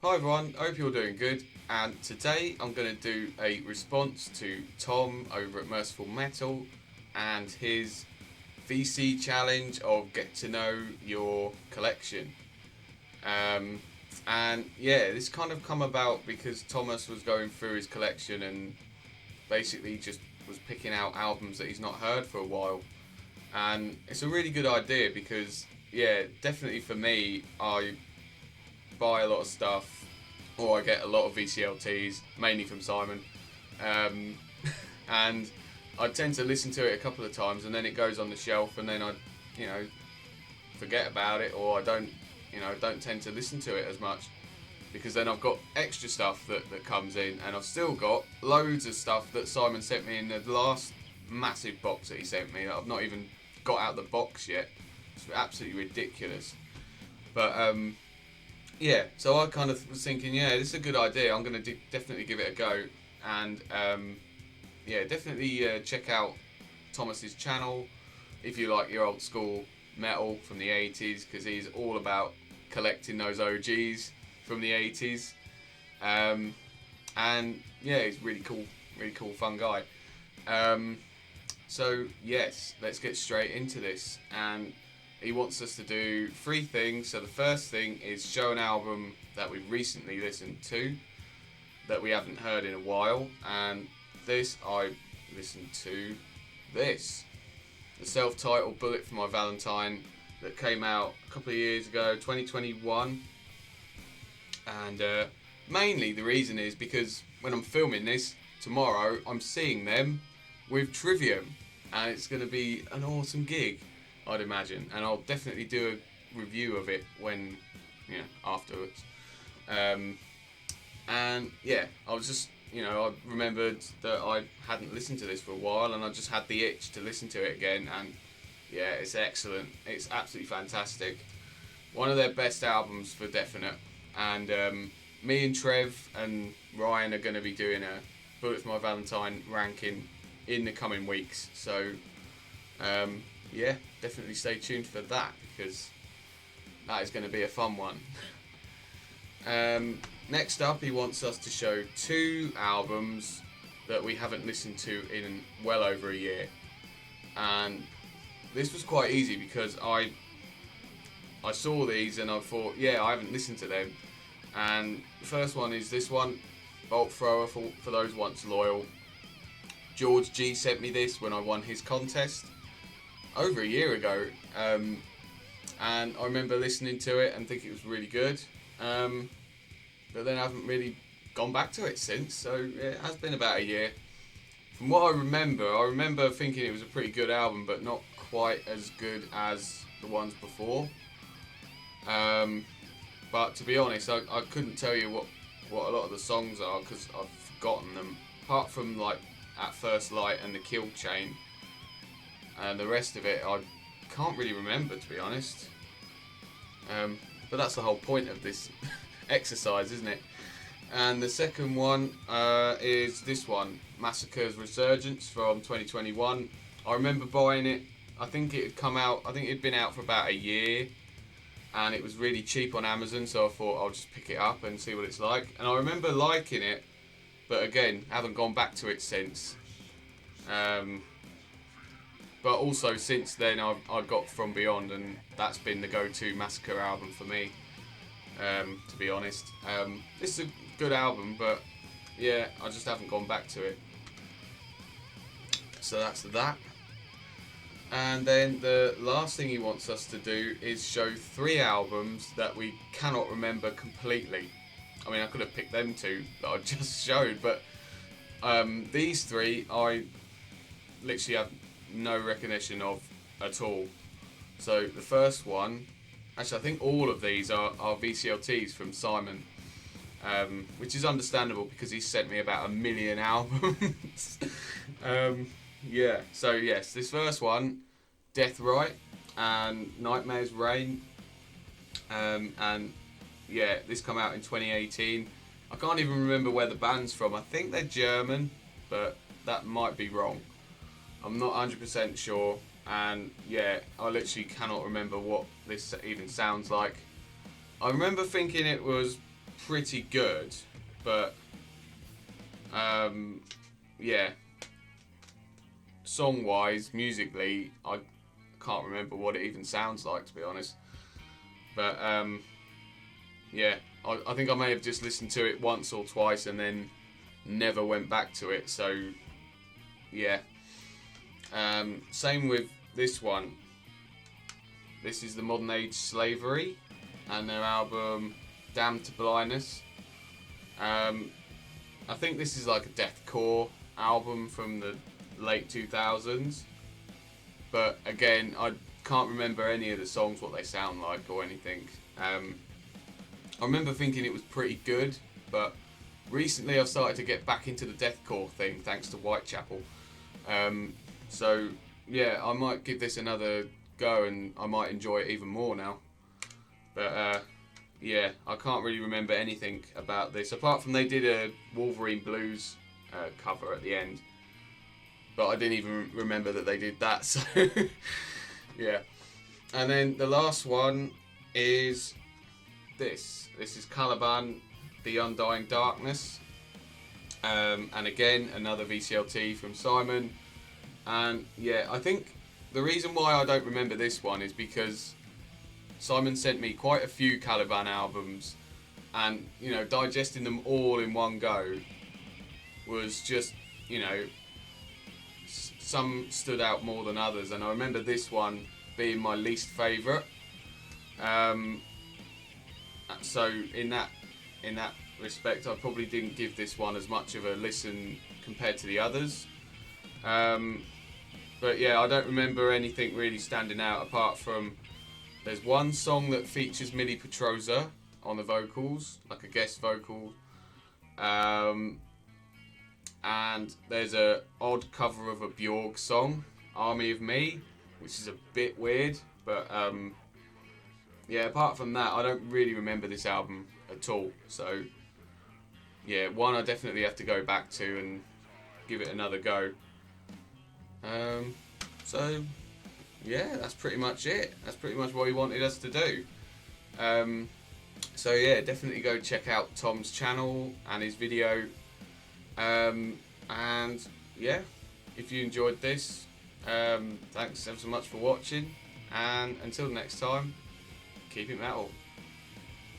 Hi everyone, hope you're doing good, and today I'm going to do a response to Tom over at Merciful Metal and his VC challenge of get to know your collection. Um, and yeah, this kind of come about because Thomas was going through his collection and basically just was picking out albums that he's not heard for a while. And it's a really good idea because, yeah, definitely for me, I buy a lot of stuff, or I get a lot of VCLTs, mainly from Simon, um, and I tend to listen to it a couple of times, and then it goes on the shelf, and then I, you know, forget about it, or I don't tend to listen to it as much because then I've got extra stuff that comes in, and I've still got loads of stuff that Simon sent me in the last massive box that he sent me that I've not even got out the box yet. It's absolutely ridiculous, but yeah, so I kind of was thinking, yeah, this is a good idea. I'm going to definitely give it a go. And yeah, definitely check out Thomas's channel if you like your old school metal from the 80s, because he's all about collecting those OGs from the 80s. And yeah, he's really cool, fun guy. So yes, let's get straight into this. And he wants us to do three things. So the first thing is show an album that we've recently listened to that we haven't heard in a while. And this, I listened to this. The self-titled Bullet for My Valentine that came out a couple of years ago, 2021. And mainly the reason is because when I'm filming this tomorrow, I'm seeing them with Trivium. And it's going to be an awesome gig, I'd imagine, and I'll definitely do a review of it when, afterwards. And yeah, I was just, I remembered that I hadn't listened to this for a while, and I just had the itch to listen to it again. And yeah, it's excellent. It's absolutely fantastic. One of their best albums for definite. And me and Trev and Ryan are going to be doing a Bullet for My Valentine ranking in the coming weeks. So yeah, definitely stay tuned for that because that is going to be a fun one. Next up, he wants us to show two albums that we haven't listened to in well over a year. And this was quite easy because I saw these and I thought, yeah, I haven't listened to them. And the first one is this one, Bolt Thrower, for those once loyal. George G sent me this when I won his contest over a year ago, and I remember listening to it and thinking it was really good, but then I haven't really gone back to it since, so yeah, it has been about a year. From what I remember thinking it was a pretty good album, but not quite as good as the ones before. But to be honest, I couldn't tell you what a lot of the songs are because I've forgotten them, apart from like At First Light and The Kill Chain. And the rest of it I can't really remember, to be honest. But that's the whole point of this exercise, isn't it? And the second one is this one, Massacre's Resurgence from 2021. I remember buying it. I think it had been out for about a year, and it was really cheap on Amazon, so I thought I'll just pick it up and see what it's like. And I remember liking it, but again, haven't gone back to it since. But also since then I got From Beyond, and that's been the go-to Massacre album for me, to be honest. This is a good album, but yeah, I just haven't gone back to it. So that's that. And then the last thing he wants us to do is show three albums that we cannot remember completely. I mean, I could have picked them two that I just showed, but these three I literally have no recognition of at all. So the first one, actually I think all of these are VCLTs from Simon, which is understandable because he sent me about 1 million albums. Yeah, so yes, this first one, Death Right and Nightmare's Reign, and yeah, this come out in 2018. I can't even remember where the band's from. I think they're German, but that might be wrong. I'm not 100% sure, and yeah, I literally cannot remember what this even sounds like. I remember thinking it was pretty good, but yeah, song-wise, musically, I can't remember what it even sounds like, to be honest. But yeah, I think I may have just listened to it once or twice and then never went back to it. So yeah, same with this one. This is the Modern Age Slavery and their album Damned to Blindness. I think this is like a deathcore album from the late 2000s, but again, I can't remember any of the songs, what they sound like or anything. I remember thinking it was pretty good, but recently I've started to get back into the deathcore thing thanks to Whitechapel. So yeah, I might give this another go and I might enjoy it even more now. But yeah, I can't really remember anything about this apart from they did a Wolverine Blues cover at the end, but I didn't even remember that they did that. So yeah. And then the last one is this. This is Caliban, The Undying Darkness. And again, another VCLT from Simon. And yeah, I think the reason why I don't remember this one is because Simon sent me quite a few Caliban albums, and you know, digesting them all in one go was just, you know, some stood out more than others, and I remember this one being my least favourite. So in that respect, I probably didn't give this one as much of a listen compared to the others. But yeah, I don't remember anything really standing out apart from there's one song that features Millie Petroza on the vocals, like a guest vocal. And there's a odd cover of a Bjork song, Army of Me, which is a bit weird, but yeah, apart from that, I don't really remember this album at all. So yeah, one I definitely have to go back to and give it another go. So yeah, that's pretty much it. That's pretty much what he wanted us to do. So yeah, definitely go check out Tom's channel and his video. And yeah, if you enjoyed this, thanks ever so much for watching, and until next time, keep it metal.